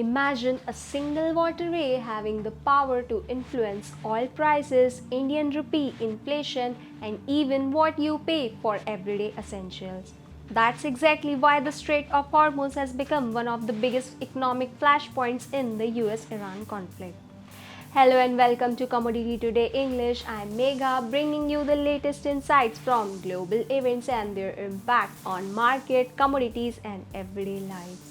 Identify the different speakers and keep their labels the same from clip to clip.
Speaker 1: Imagine a single waterway having the power to influence oil prices, Indian rupee, inflation, and even what you pay for everyday essentials. That's exactly why the Strait of Hormuz has become one of the biggest economic flashpoints in the US-Iran conflict. Hello and welcome to Commodity Today English. I'm Megha, bringing you the latest insights from global events and their impact on market, commodities, and everyday lives.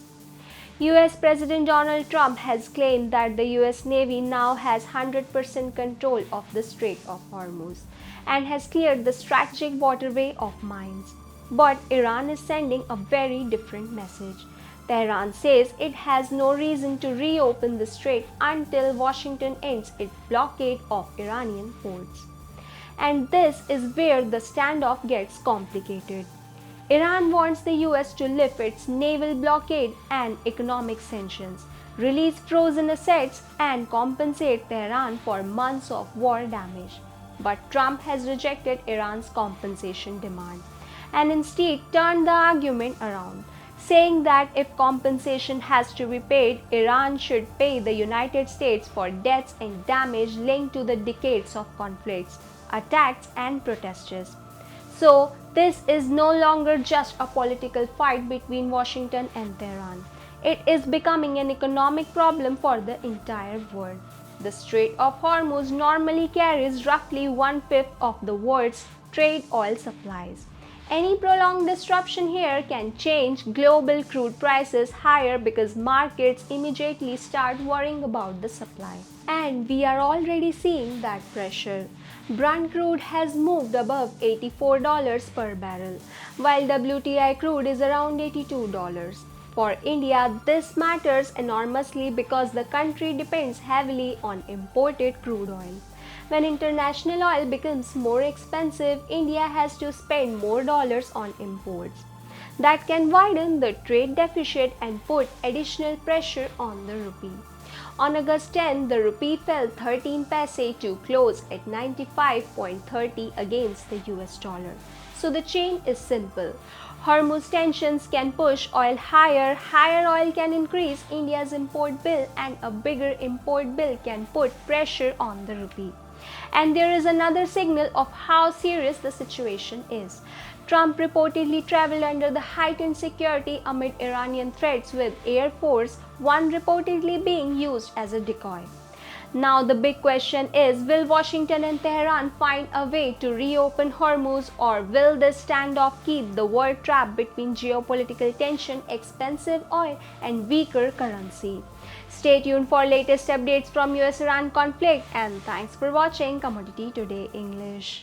Speaker 1: US President Donald Trump has claimed that the US Navy now has 100% control of the Strait of Hormuz and has cleared the strategic waterway of mines. But Iran is sending a very different message. Tehran says it has no reason to reopen the strait until Washington ends its blockade of Iranian ports. And this is where the standoff gets complicated. Iran wants the US to lift its naval blockade and economic sanctions, release frozen assets, and compensate Tehran for months of war damage. But Trump has rejected Iran's compensation demand and instead turned the argument around, saying that if compensation has to be paid, Iran should pay the United States for deaths and damage linked to the decades of conflicts, attacks, and protests. So, this is no longer just a political fight between Washington and Tehran. It is becoming an economic problem for the entire world. The Strait of Hormuz normally carries roughly one-fifth of the world's trade oil supplies. Any prolonged disruption here can change global crude prices higher because markets immediately start worrying about the supply. And we are already seeing that pressure. Brent crude has moved above $84 per barrel, while WTI crude is around $82. For India, this matters enormously because the country depends heavily on imported crude oil. When international oil becomes more expensive, India has to spend more dollars on imports. That can widen the trade deficit and put additional pressure on the rupee. On August 10, the rupee fell 13 paise to close at 95.30 against the US dollar. So the chain is simple. Hormuz tensions can push oil higher, higher oil can increase India's import bill, and a bigger import bill can put pressure on the rupee. And there is another signal of how serious the situation is. Trump reportedly traveled under the heightened security amid Iranian threats, with Air Force One reportedly being used as a decoy. Now the big question is, will Washington and Tehran find a way to reopen Hormuz, or will this standoff keep the world trapped between geopolitical tension, expensive oil, and weaker currency? Stay tuned for latest updates from US-Iran conflict, and thanks for watching Commodity Today English.